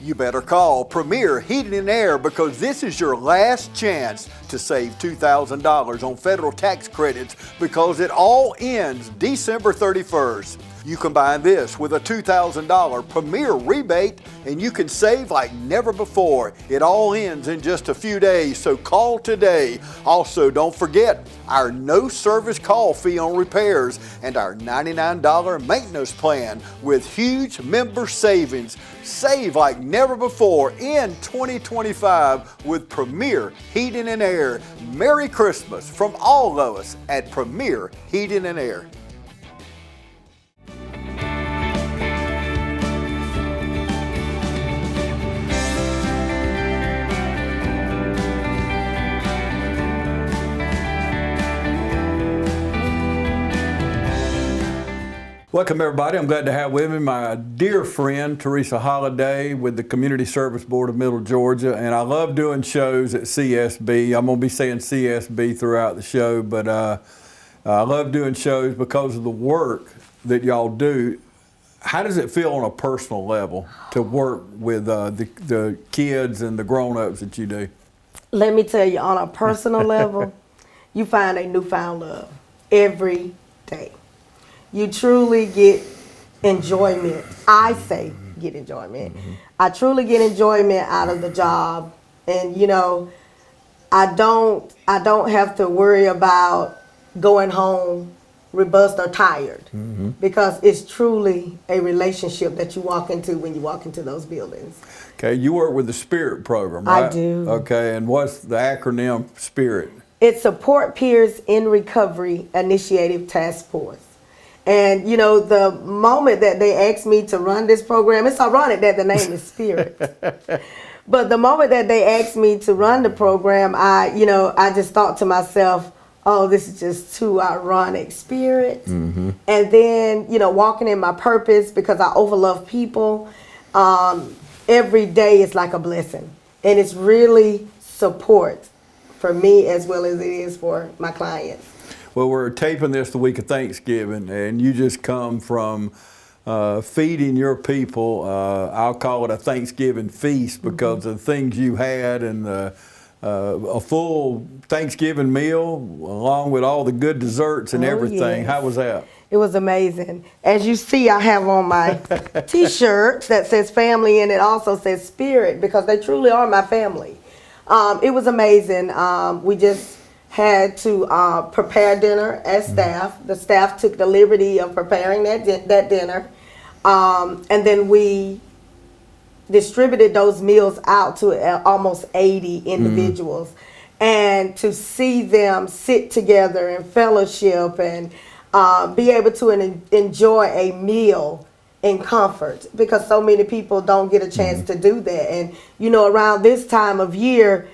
You better call Premier Heating and Air because this is your last chance to save $2,000 on federal tax credits because it all ends December 31st. You combine this with a $2,000 Premier rebate and you can save like never before. It all ends in just a few days, so call today. Also, don't forget our no service call fee on repairs and our $99 maintenance plan with huge member savings. Save like never before in 2025 with Premier Heating and Air. Merry Christmas from all of us at Premier Heating and Air. Welcome everybody. I'm glad to have with me my dear friend Teresa Holliday with the Community Service Board of Middle Georgia, and I love doing shows at CSB. I'm going to be saying CSB throughout the show, but I love doing shows because of the work that y'all do. How does it feel on a personal level to work with the kids and the grown-ups that you do? Let me tell you, on a personal level, you find a newfound love every day. You truly get enjoyment. I say get enjoyment. I truly get enjoyment out of the job. And you know, I don't have to worry about going home robust or tired because it's truly a relationship that you walk into when you walk into those buildings. Okay, you work with the SPIRIT program, right? I do. Okay, and what's the acronym SPIRIT? It's Support Peers in Recovery Initiative Task Force. And you know, the moment that they asked me to run this program, it's ironic that the name is Spirit. But the moment that they asked me to run the program, I just thought to myself, oh, this is just too ironic, Spirit. And then, walking in my purpose because I overlove people, every day is like a blessing. And it's really support for me as well as it is for my clients. Well, we're taping this the week of Thanksgiving, and you just come from feeding your people. I'll call it a Thanksgiving feast because of the things you had and a full Thanksgiving meal along with all the good desserts and everything. Yes. How was that? It was amazing. As you see, I have on my T-shirt that says family, and it also says Spirit because they truly are my family. It was amazing. We just had to prepare dinner as staff. The staff took the liberty of preparing that dinner. And then we distributed those meals out to almost 80 individuals. And to see them sit together and fellowship and be able to enjoy a meal in comfort, because so many people don't get a chance to do that. And, around this time of year,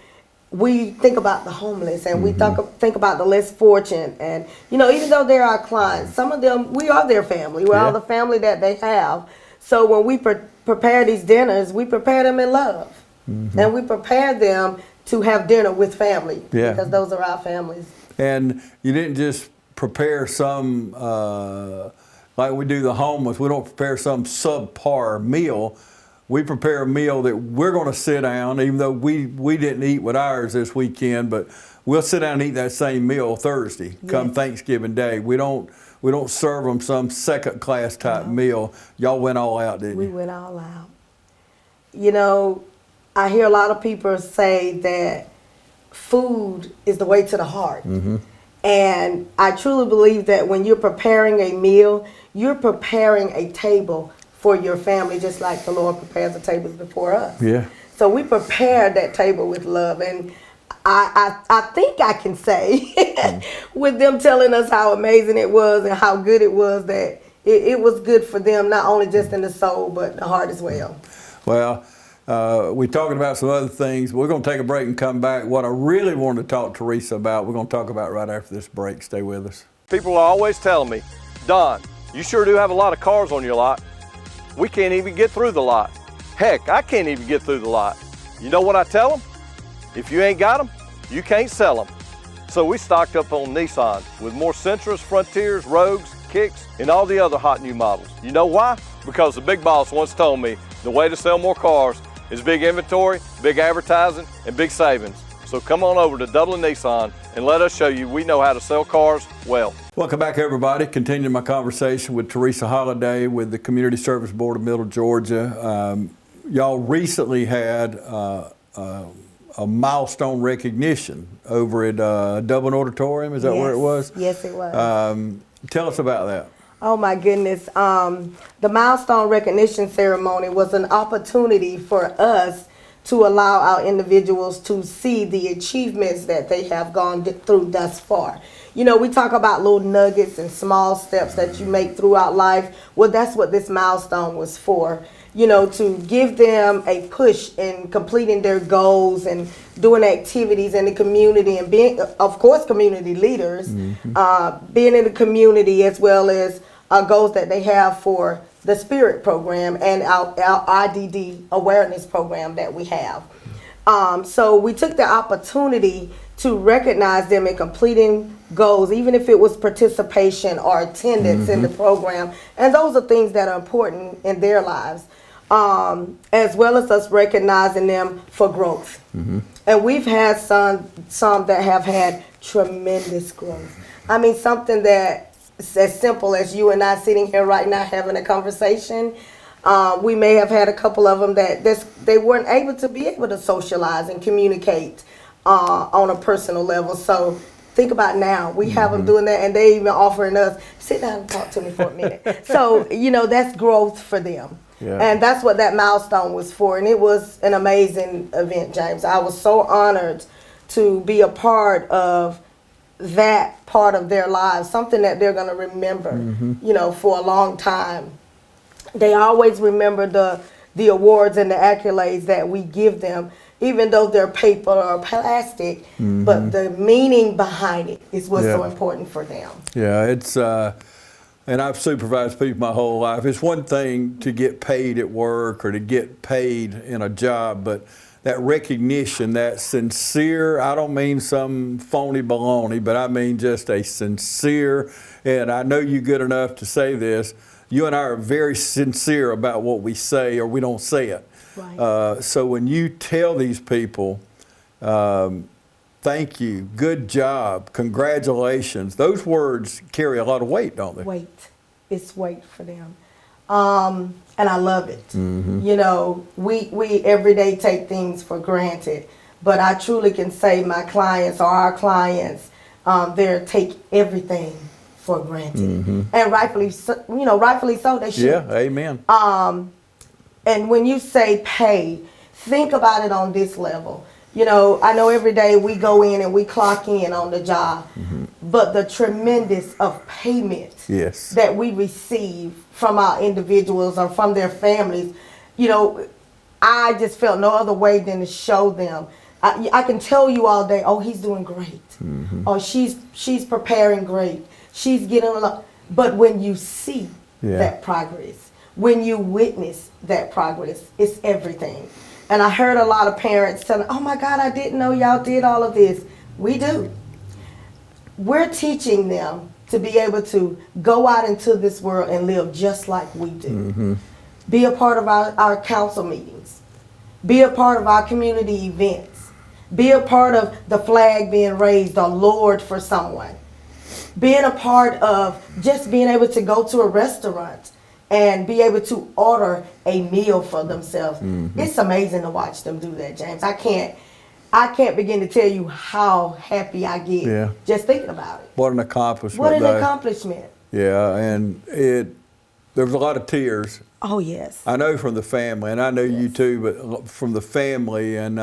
we think about the homeless and we think about the less fortunate. And, even though they're our clients, some of them, we are their family. We're all the family that they have. So when we prepare these dinners, we prepare them in love. And we prepare them to have dinner with family because those are our families. And you didn't just prepare some, like we do the homeless, we don't prepare some subpar meal. We prepare a meal that we're going to sit down, even though we didn't eat with ours this weekend, but we'll sit down and eat that same meal Thursday, come Thanksgiving Day. We don't serve them some second class type meal. Y'all went all out, didn't you? We went all out. I hear a lot of people say that food is the way to the heart. And I truly believe that when you're preparing a meal, you're preparing a table for your family, just like the Lord prepares the tables before us. So we prepared that table with love, and I think I can say, with them telling us how amazing it was and how good it was, that it was good for them, not only just in the soul, but the heart as well. Well, we're talking about some other things. We're going to take a break and come back. What I really wanted to talk to Teresa about, we're going to talk about right after this break. Stay with us. People are always telling me, Don, you sure do have a lot of cars on your lot. We can't even get through the lot. Heck, I can't even get through the lot. You know what I tell them? If you ain't got them, you can't sell them. So we stocked up on Nissan with more Sentras, Frontiers, Rogues, Kicks, and all the other hot new models. You know why? Because the big boss once told me the way to sell more cars is big inventory, big advertising, and big savings. So come on over to Dublin Nissan and let us show you we know how to sell cars well. Welcome back, everybody. Continuing my conversation with Teresa Holliday with the Community Service Board of Middle Georgia. Y'all recently had a milestone recognition over at Dublin Auditorium. Is that where it was? Yes, it was. Tell us about that. Oh my goodness. The milestone recognition ceremony was an opportunity for us to allow our individuals to see the achievements that they have gone through thus far. You know, we talk about little nuggets and small steps that you make throughout life. Well, that's what this milestone was for. You know, to give them a push in completing their goals and doing activities in the community and being, of course, community leaders, being in the community, as well as goals that they have for the Spirit program and our IDD awareness program that we have. So we took the opportunity to recognize them in completing goals, even if it was participation or attendance in the program. And those are things that are important in their lives. As well as us recognizing them for growth. And we've had some that have had tremendous growth. I mean, something that is as simple as you and I sitting here right now having a conversation. We may have had a couple of them that they weren't able to socialize and communicate on a personal level. So think about now, we have them doing that, and they even offering us, sit down and talk to me for a minute. So, you know, that's growth for them. Yeah. And that's what that milestone was for. And it was an amazing event, James. I was so honored to be a part of that part of their lives, something that they're going to remember, you know, for a long time. They always remember the awards and the accolades that we give them, even though they're paper or plastic, but the meaning behind it is what's so important for them. Yeah, it's... And I've supervised people my whole life. It's one thing to get paid at work or to get paid in a job, but that recognition, that sincere, I don't mean some phony baloney, but I mean just a sincere, and I know you good enough to say this, you and I are very sincere about what we say or we don't say it. Right. So when you tell these people, thank you, good job, congratulations, those words carry a lot of weight, don't they? Weight. It's weight for them. And I love it. You know, we every day take things for granted, but I truly can say my clients or our clients, they take everything for granted. And rightfully so, you know, rightfully so, they should. Yeah, amen. And when you say pay, think about it on this level. You know, I know every day we go in and we clock in on the job, but the tremendous of payment that we receive from our individuals or from their families, you know, I just felt no other way than to show them. I can tell you all day, oh, he's doing great. Or she's preparing great. She's getting a lot. But when you see that progress, when you witness that progress, it's everything. And I heard a lot of parents telling, oh my God, I didn't know y'all did all of this. We do. We're teaching them to be able to go out into this world and live just like we do. Be a part of our council meetings. Be a part of our community events. Be a part of the flag being raised or lowered for someone. Being a part of just being able to go to a restaurant and be able to order a meal for themselves. It's amazing to watch them do that, James. I can't begin to tell you how happy I get just thinking about it. What an accomplishment. What an accomplishment. Yeah, and there was a lot of tears. Oh, yes. I know from the family, and I know you too, but from the family. And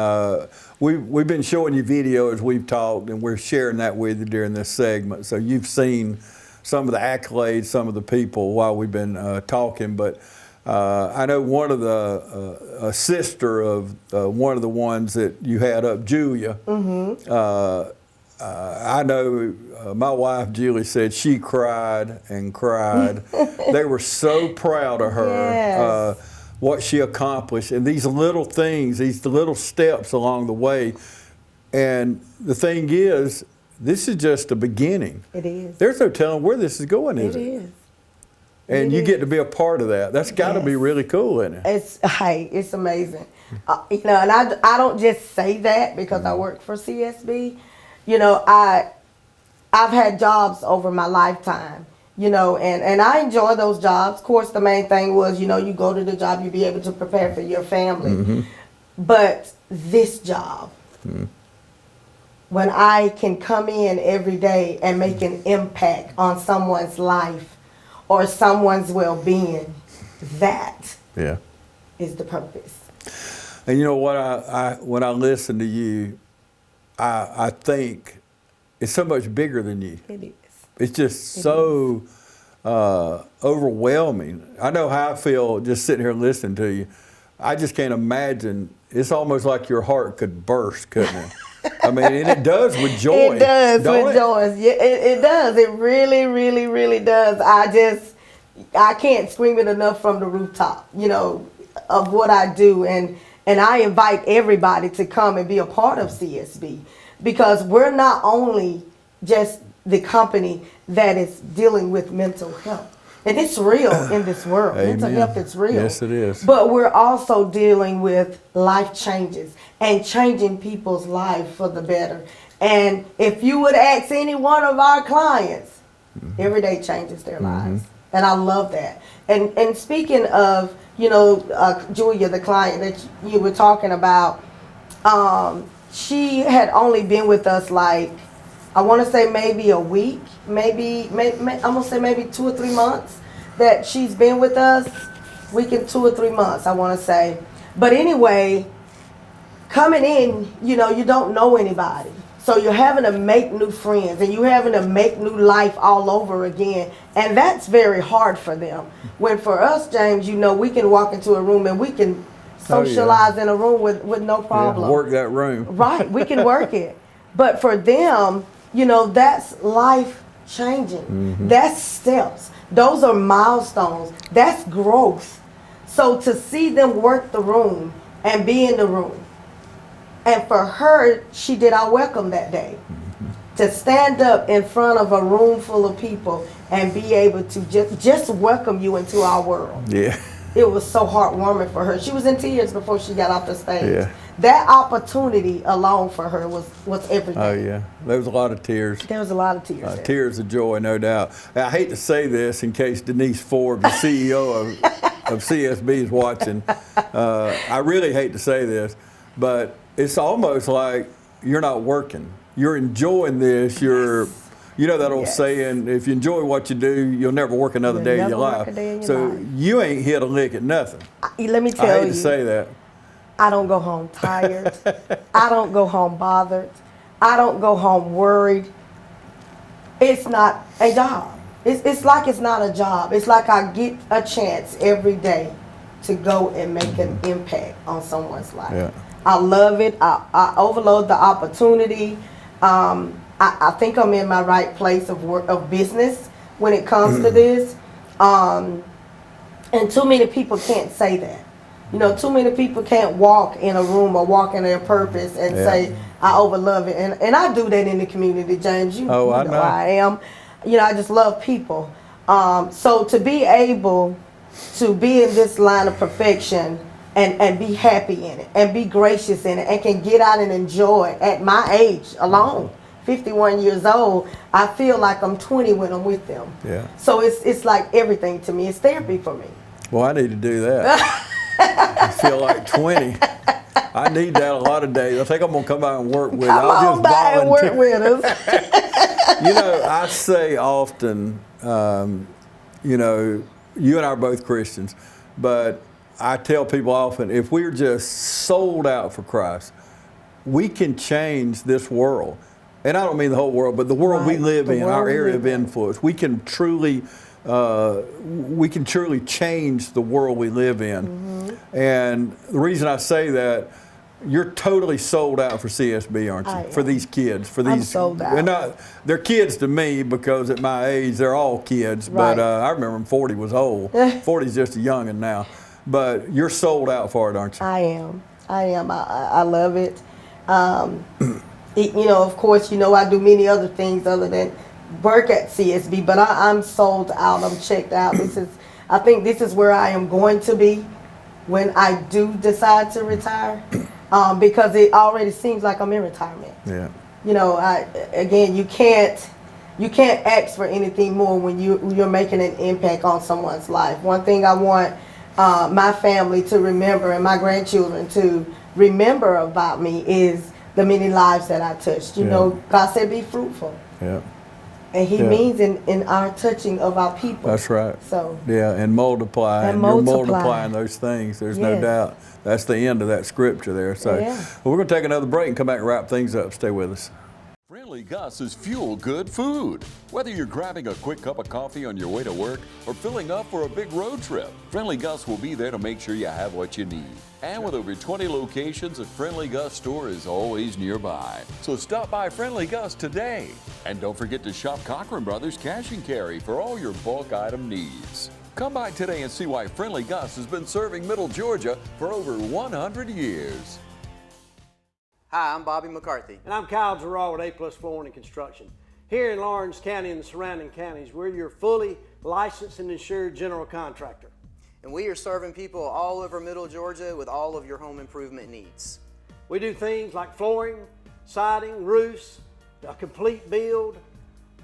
we've been showing you video as we've talked, and we're sharing that with you during this segment. So you've seen some of the accolades, some of the people while we've been talking. But I know one of a sister of one of the ones that you had up, Julia. I know my wife, Julie, said she cried and cried. They were so proud of her, what she accomplished, and these little things, these little steps along the way. And the thing is, this is just the beginning. It is. There's no telling where this is going, is it? It is. and you get to be a part of that. That's got to be really cool, isn't it? It's amazing. You know, and I don't just say that because I work for CSB. You know, I've had jobs over my lifetime, you know, and I enjoy those jobs. Of course, the main thing was, you know, you go to the job, you be able to prepare for your family. But this job, when I can come in every day and make an impact on someone's life or someone's well-being, that is the purpose. And you know what, when I listen to you, I think it's so much bigger than you. It is. It's just so overwhelming. I know how I feel just sitting here listening to you. I just can't imagine. It's almost like your heart could burst, couldn't it? I mean, and it does with joy. It does with joy. Yeah, it does. It really, really, really does. I can't scream it enough from the rooftop, you know, of what I do. And I invite everybody to come and be a part of CSB, because we're not only just the company that is dealing with mental health. And it's real in this world. Amen. Mental health is real. Yes, it is. But we're also dealing with life changes and changing people's life for the better. And if you would ask any one of our clients, every day changes their lives. And I love that. And speaking of, you know, Julia, the client that you were talking about, she had only been with us like, I want to say maybe a week, maybe I'm going to say maybe 2 or 3 months that she's been with us. Week and 2 or 3 months, I want to say. But anyway, coming in, you know, you don't know anybody. So you're having to make new friends and you're having to make new life all over again. And that's very hard for them. When for us, James, you know, we can walk into a room and we can socialize in a room with no problem. Work that room. Right, we can work it. But for them, you know, that's life changing. That's steps. Those are milestones. That's growth. So to see them work the room and be in the room, and for her, she did our welcome that day. To stand up in front of a room full of people and be able to just welcome you into our world. Yeah. It was so heartwarming for her. She was in tears before she got off the stage. Yeah. That opportunity alone for her was everything. Oh, yeah. There was a lot of tears. There was a lot of tears. Tears of joy, no doubt. I hate to say this in case Denise Forbes, the CEO of CSB, is watching. I really hate to say this, but it's almost like you're not working. You're enjoying this. You're, you know that old saying, if you enjoy what you do, you'll never work another day in your life. So you ain't hit a lick at nothing. Let me tell you. I hate to say that. I don't go home tired. I don't go home bothered. I don't go home worried. It's not a job. It's like it's not a job. It's like I get a chance every day to go and make an impact on someone's life. Yeah. I love it. I overload the opportunity. I think I'm in my right place of business when it comes to this. And too many people can't say that. You know, too many people can't walk in a room or walk in their purpose and say, I overlove it. And I do that in the community, James. You know I am. You know, I just love people. So to be able to be in this line of perfection and be happy in it and be gracious in it and can get out and enjoy at my age alone, 51 years old, I feel like I'm 20 when I'm with them. Yeah. So it's like everything to me. It's therapy for me. Well, I need to do that. I feel like 20. I need that a lot of days. I think I'm gonna come by and work with you. I'll just volunteer. And work with us. You know, I say often, you know, you and I are both Christians, but I tell people often, if we're just sold out for Christ, we can change this world. And I don't mean the whole world, but the world we live in, our area of influence. We can truly change the world we live in. And the reason I say that, you're totally sold out for CSB, aren't you? For these kids, for these. I'm sold out. They're kids to me because at my age they're all kids. But I remember when 40 was old. 40's just a youngin' now. But you're sold out for it, aren't you? I am. I love it. You know, of course, you know, I do many other things other than work at CSB, but I'm sold out. I'm checked out. I think this is where I am going to be when I do decide to retire, because it already seems like I'm in retirement. Yeah. You know, again, you can't ask for anything more when you're making an impact on someone's life. One thing I want my family to remember and my grandchildren to remember about me is the many lives that I touched. You know, God said be fruitful. Yeah. And he means in our touching of our people. That's right. So yeah, and multiply. And you're multiply. multiplying those things. There's no doubt. That's the end of that scripture there. So Yeah. well, we're going to take another break and come back and wrap things up. Stay with us. Friendly Gus is fuel-good food. Whether you're grabbing a quick cup of coffee on your way to work or filling up for a big road trip, Friendly Gus will be there to make sure you have what you need. And with over 20 locations, a Friendly Gus store is always nearby. So stop by Friendly Gus today. And don't forget to shop Cochran Brothers Cash and Carry for all your bulk item needs. Come by today and see why Friendly Gus has been serving Middle Georgia for over 100 years. Hi, I'm Bobby McCarthy. And I'm Kyle Gerard with A+ Flooring and Construction. Here in Lawrence County and the surrounding counties, we're your fully licensed and insured general contractor. And we are serving people all over Middle Georgia with all of your home improvement needs. We do things like flooring, siding, roofs, a complete build,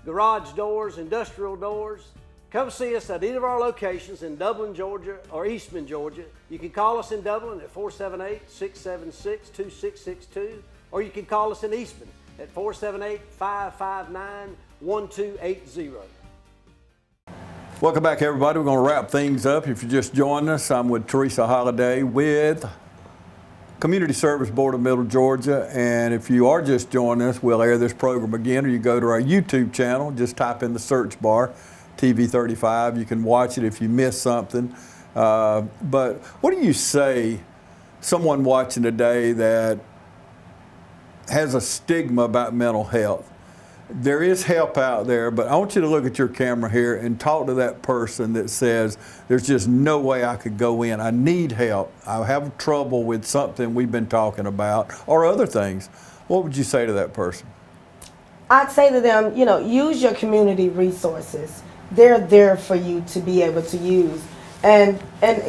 garage doors, industrial doors. Come see us at either of our locations in Dublin, Georgia or Eastman, Georgia. You can call us in Dublin at 478-676-2662, or you can call us in Eastman at 478-559-1280. Welcome back, everybody. We're going to wrap things up. If you just joined us, I'm with Teresa Holliday with Community Service Board of Middle Georgia. And if you are just joining us, we'll air this program again, or you go to our YouTube channel, just type in the search bar, TV 35. You can watch it if you miss something. But what do you say someone watching today that has a stigma about mental health? There is help out there, but I want you to look at your camera here and talk to that person that says, there's just no way I could go in. I need help. I have trouble with something we've been talking about or other things. What would you say to that person? I'd say to them, you know, use your community resources. They're there for you to be able to use. And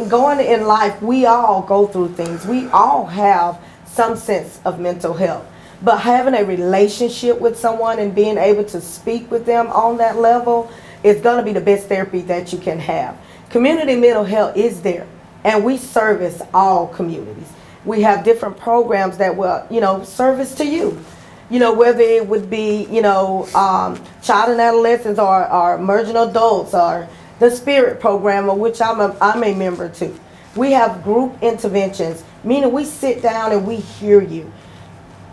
going in life, we all go through things. We all have some sense of mental health. But having a relationship with someone and being able to speak with them on that level is going to be the best therapy that you can have. Community mental health is there, and we service all communities. We have different programs that will, you know, service to you. You know, whether it would be, you know, child and adolescents or emerging adults or the Spirit program, of which I'm a member too. We have group interventions, meaning we sit down and we hear you.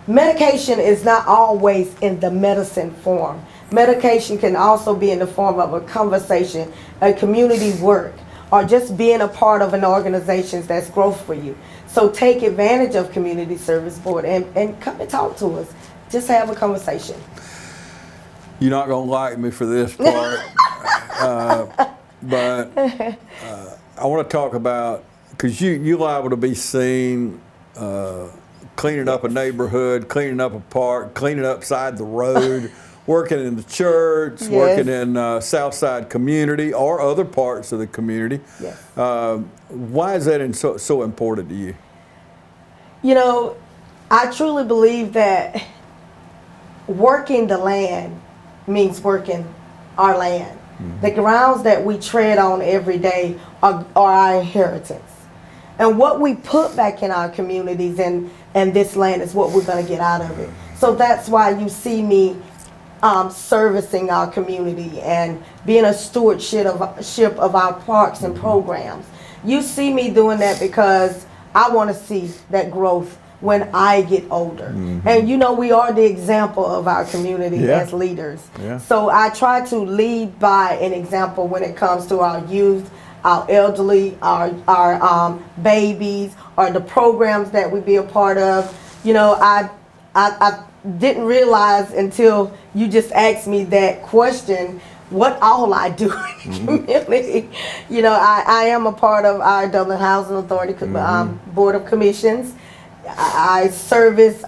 Medication is not always in the medicine form. Medication can also be in the form of a conversation, a community work, or just being a part of an organization that's growth for you. So take advantage of Community Service Board and come and talk to us. Just have a conversation. You're not going to like me for this part, but I want to talk about, because you're liable to be seen cleaning up a neighborhood, cleaning up a park, cleaning up side the road, working in the church, Yes. working in Southside community or other parts of the community. Yes. Why is that so important to you? You know, I truly believe that working the land means working our land. Mm-hmm. The grounds that we tread on every day are our inheritance. And what we put back in our communities and this land is what we're going to get out of it. So that's why you see me servicing our community and being a stewardship of our parks and programs. You see me doing that because I want to see that growth when I get older. Mm-hmm. And you know, we are the example of our community as leaders. Yeah. So I try to lead by an example when it comes to our youth, our elderly, our babies, or the programs that we be a part of. You know, I didn't realize until you just asked me that question what all I do in the community. You know, I am a part of our Dublin Housing Authority Board of Commissions. I service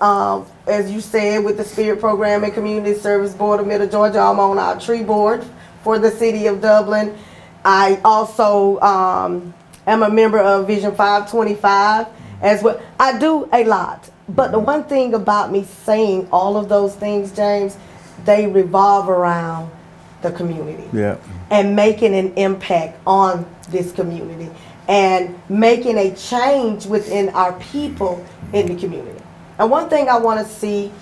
as you said, with the Spirit Program and Community Service Board of Middle Georgia. I'm on our tree board for the city of Dublin. I also am a member of Vision 525 as well. I do a lot. But the one thing about me saying all of those things, James, they revolve around the community. Yeah. And making an impact on this community and making a change within our people in the community. And one thing I want to see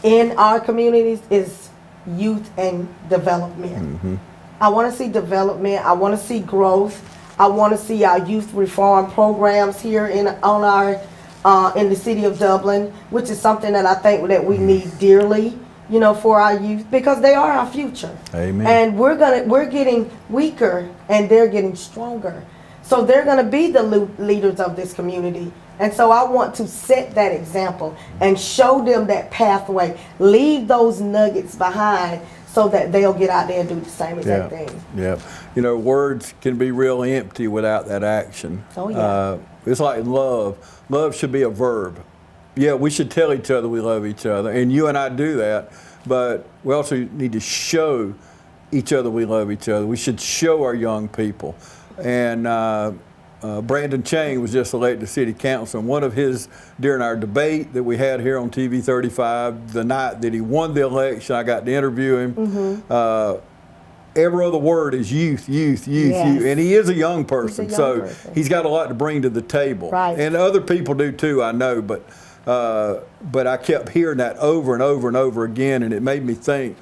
in our communities is youth and development. I want to see development. I want to see growth. I want to see our youth reform programs here in the city of Dublin, which is something that I think that we need dearly, you know, for our youth, because they are our future. Amen. And we're getting weaker and they're getting stronger. So they're going to be the leaders of this community. And so I want to set that example and show them that pathway, leave those nuggets behind so that they'll get out there and do the same exact thing. Yeah. You know, words can be real empty without that action. Oh, yeah. It's like love. Love should be a verb. Yeah, we should tell each other we love each other, and you and I do that, but we also need to show each other we love each other. We should show our young people. And Brandon Chang was just elected to city council, and one of his, during our debate that we had here on TV 35, the night that he won the election, I got to interview him. Every other word is youth, youth, youth, Yes. youth. And he is a young person, He's a so young person. he's got a lot to bring to the table. Right. And other people do too, I know, but I kept hearing that over and over and over again, and it made me think,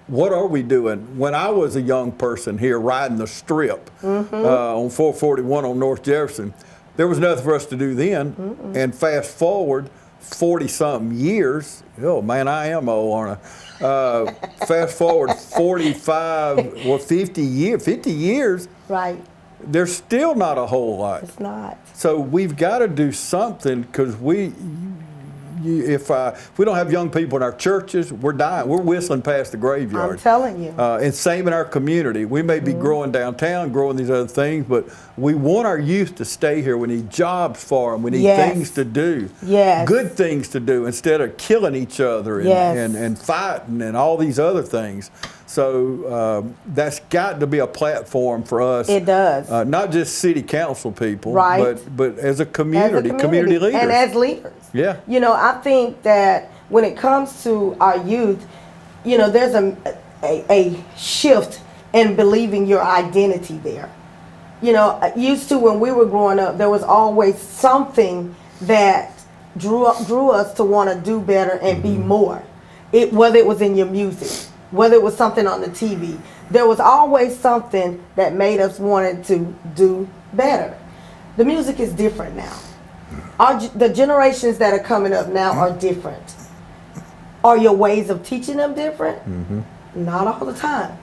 what are we doing? When I was a young person here riding the strip on 441 on North Jefferson, there was nothing for us to do then. And fast forward 40-something years, oh man, I am old, aren't I? Fast forward 45, well, 50 years, Right. there's still not a whole lot. It's not. So we've got to do something, because if we don't have young people in our churches, we're dying. We're whistling past the graveyard. I'm telling you. And same in our community. We may be growing downtown, growing these other things, but we want our youth to stay here. We need jobs for them. We need Yes. things to do. Yes. Good things to do instead of killing each other and, Yes. and fighting and all these other things. So that's got to be a platform for us. It does. Not just city council people, Right. but as a As a community leaders. And as leaders. Yeah. You know, I think that when it comes to our youth, you know, there's a shift in believing your identity there. You know, used to when we were growing up, there was always something that drew us to want to do better and be more. Whether it was in your music, whether it was something on the TV, there was always something that made us wanted to do better. The music is different now. The generations that are coming up now are different. Are your ways of teaching them different? Not all the time.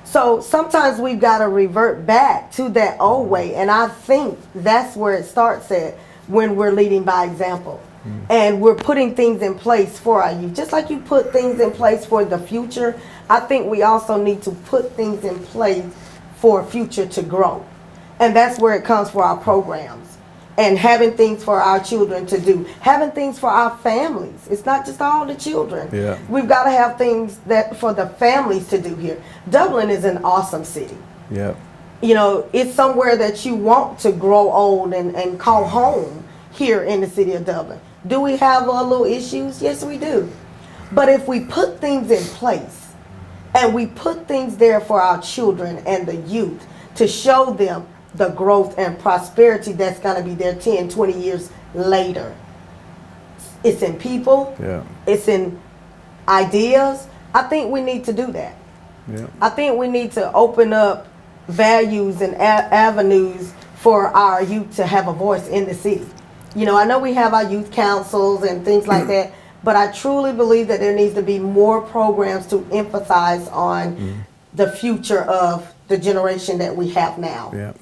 So sometimes we've got to revert back to that old way, and I think that's where it starts at, when we're leading by example. And we're putting things in place for our youth. Just like you put things in place for the future, I think we also need to put things in place for a future to grow. And that's where it comes for our programs. And having things for our children to do. Having things for our families. It's not just all the children. Yeah. We've got to have things that for the families to do here. Dublin is an awesome city. Yeah. You know, it's somewhere that you want to grow old and call home here in the city of Dublin. Do we have little issues? Yes, we do. But if we put things in place and we put things there for our children and the youth to show them the growth and prosperity that's going to be there 10, 20 years later. It's in people. Yeah. It's in ideas. I think we need to do that. Yeah. I think we need to open up values and avenues for our youth to have a voice in the city. You know, I know we have our youth councils and things like that, but I truly believe that there needs to be more programs to emphasize on the future of the generation that we have now. Yeah.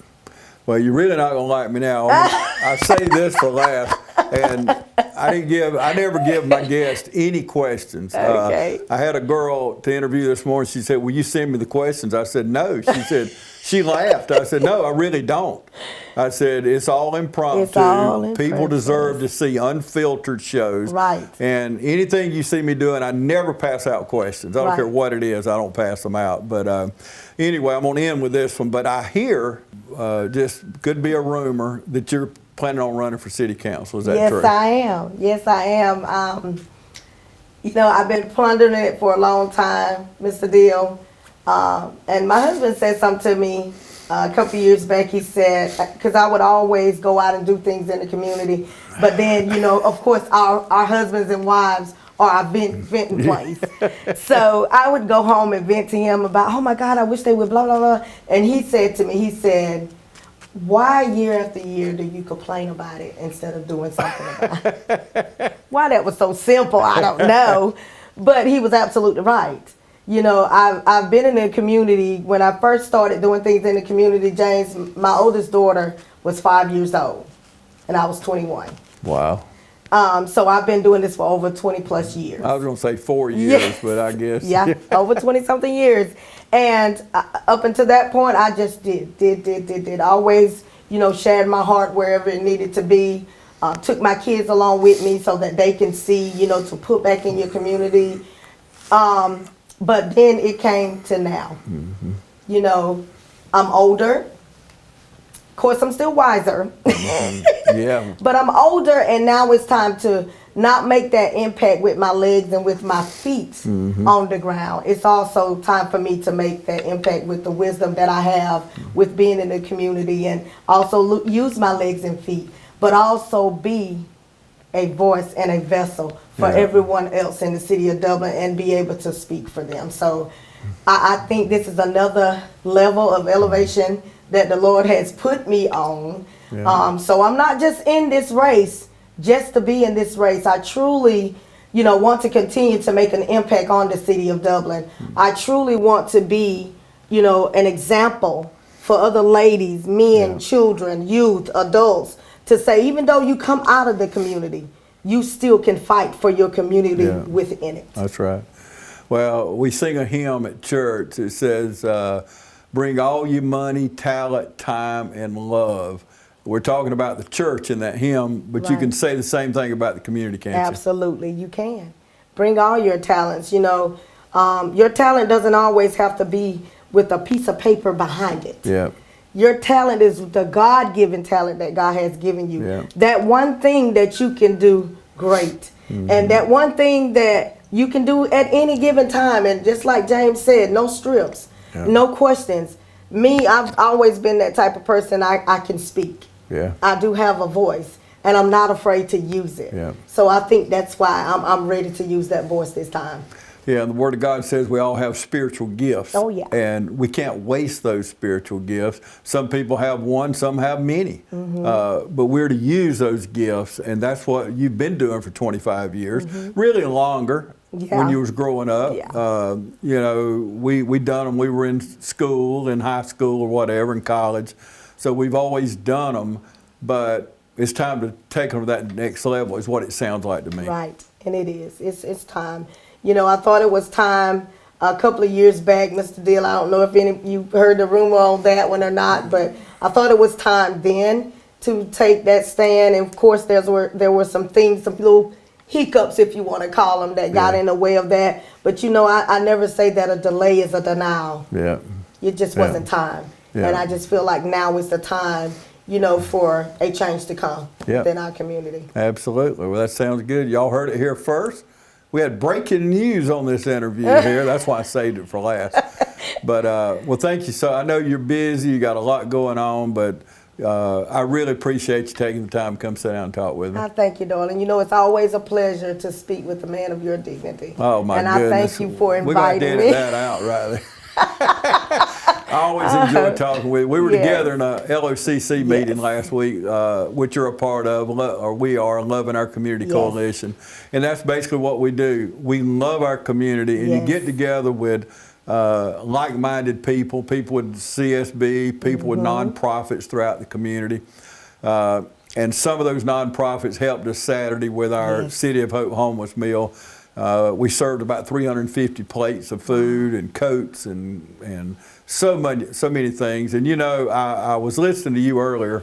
Well, you're really not going to like me now. I say this for last, and I never give my guests any questions. Okay. I had a girl to interview this morning. She said, "Will you send me the questions?" I said, "No." She said, she laughed. I said, "No, I really don't." I said, "It's all impromptu. It's all People impressive. deserve to see unfiltered shows. Right. And anything you see me doing, I never pass out questions. I don't Right. care what it is. I don't pass them out. But anyway, I'm going to end with this one. But I hear, just could be a rumor, that you're planning on running for city council. Is that Yes, true? I am. Yes, I am. You know, I've been pondering it for a long time, Mr. Deal. And my husband said something to me a couple years back. He said, because I would always go out and do things in the community. But then, you know, of course, our husbands and wives are our venting place. So I would go home and vent to him about, oh my God, I wish they would blah, blah, blah. And he said to me, he said, why year after year do you complain about it instead of doing something about it? Why that was so simple, I don't know. But he was absolutely right. You know, I've been in the community. When I first started doing things in the community, James, my oldest daughter was 5 years old, and I was 21. Wow. So I've been doing this for over 20 plus years. I was going to say 4 years, Yes. but I guess. Yeah, over 20 something years. And up until that point, I just did. Always, you know, shared my heart wherever it needed to be. Took my kids along with me so that they can see, you know, to put back in your community. But then it came to now. Mm-hmm. You know, I'm older. Of course, I'm still wiser. Yeah. But I'm older, and now it's time to not make that impact with my legs and with my feet on the ground. It's also time for me to make that impact with the wisdom that I have with being in the community, and also use my legs and feet, but also be a voice and a vessel for everyone else in the city of Dublin and be able to speak for them. So I think this is another level of elevation that the Lord has put me on. Yeah. So I'm not just in this race just to be in this race. I truly, you know, want to continue to make an impact on the city of Dublin. I truly want to be, you know, an example for other ladies, men, children, youth, adults, to say, even though you come out of the community, you still can fight for your community within it. That's right. Well, we sing a hymn at church. It says, bring all your money, talent, time, and love. We're talking about the church in that hymn, but you can say the same thing about the community, can't you? Absolutely, you can. Bring all your talents. You know, your talent doesn't always have to be with a piece of paper behind it. Yeah. Your talent is the God-given talent that God has given you. Yeah. That one thing that you can do great. And that one thing that you can do at any given time. And just like James said, no strips, no questions. Me, I've always been that type of person. I can speak. Yeah. I do have a voice, and I'm not afraid to use it. Yeah. So I think that's why I'm ready to use that voice this time. Yeah, the Word of God says we all have spiritual gifts. Oh, yeah. And we can't waste those spiritual gifts. Some people have one, some have many. But we're to use those gifts, and that's what you've been doing for 25 years, really longer. Yeah. When you was growing up. Yeah. You know, we done them. We were in school, in high school or whatever, in college. So we've always done them, but it's time to take them to that next level is what it sounds like to me. Right, and it is. It's time. You know, I thought it was time a couple of years back, Mr. Deal. I don't know if any of you heard the rumor on that one or not, but I thought it was time then to take that stand. And of course, there were some things, some little hiccups, if you want to call them, that got in the way of that. But you know, I never say that a delay is a denial. Yeah. It just wasn't time. Yeah. And I just feel like now is the time, you know, for a change to come within our community. Absolutely. Well, that sounds good. Y'all heard it here first. We had breaking news on this interview here. That's why I saved it for last. But, well, thank you. So I know you're busy. You got a lot going on, but I really appreciate you taking the time to come sit down and talk with me. I thank you, darling. You know, it's always a pleasure to speak with a man of your dignity. Oh, my and goodness. And I thank you for inviting me. We're going to me. that out right there. I always enjoy talking with you. We were together in a LOCC meeting last week, which you're a part of, or we are, Loving Our Community Coalition. And that's basically what we do. We love our community, and you get together with like-minded people with CSB, people with nonprofits throughout the community. and some of those nonprofits helped us Saturday with our City of Hope homeless meal. We served about 350 plates of food and coats and so many things. And you know, I was listening to you earlier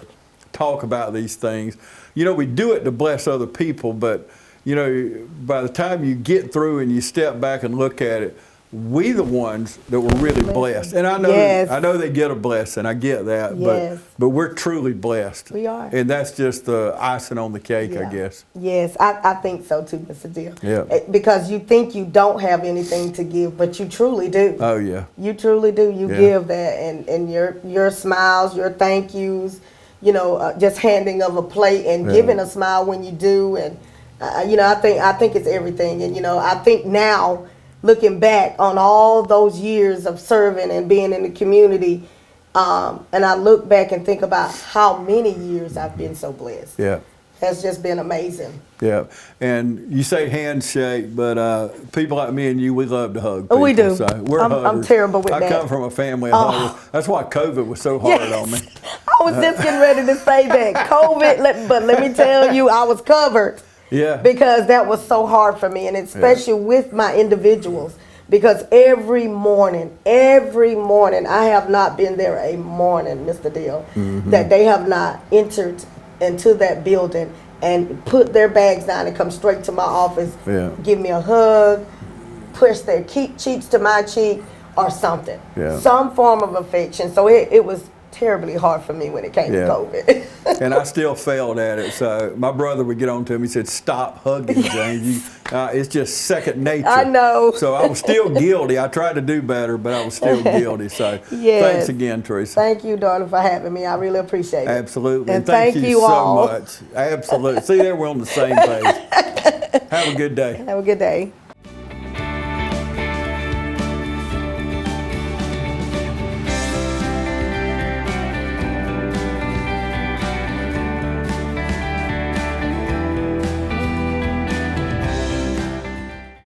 talk about these things. You know, we do it to bless other people, but you know, by the time you get through and you step back and look at it, we the ones that were really blessed. And I know they get a blessing. I get that, but we're truly blessed. We are. And that's just the icing on the cake, I guess. Yes, I think so too, Mr. Deal. Yeah. Because you think you don't have anything to give, but you truly do. Oh yeah. You truly do. You give that, and your smiles, your thank yous, you know, just handing of a plate and giving a smile when you do, and you know, I think it's everything. And you know, I think now, looking back on all those years of serving and being in the community, and I look back and think about how many years I've been so blessed. Yeah. Has just been amazing. Yeah, and you say handshake, but people like me and you, we love to hug people. We do. So we're huggers. I'm terrible with that. I come from a family of huggers. That's why COVID was so hard on me. I was just getting ready to say that. COVID, but let me tell you, I was covered. Yeah. Because that was so hard for me, and especially with my individuals. Because every morning, I have not been there a morning, Mr. Deal, that they have not entered into that building and put their bags down and come straight to my office, give me a hug, push their cheeks to my cheek, or something. Some form of affection. So it was terribly hard for me when it came to COVID. And I still failed at it. So my brother would get on to me, he said, "Stop hugging, James. It's just second nature." I know. So I was still guilty. I tried to do better, but I was still guilty. So thanks again, Teresa. Thank you, darling, for having me. I really appreciate it. Absolutely. And thank you so all. much. Absolutely. See, there we're on the same page. Have a good day. Have a good day.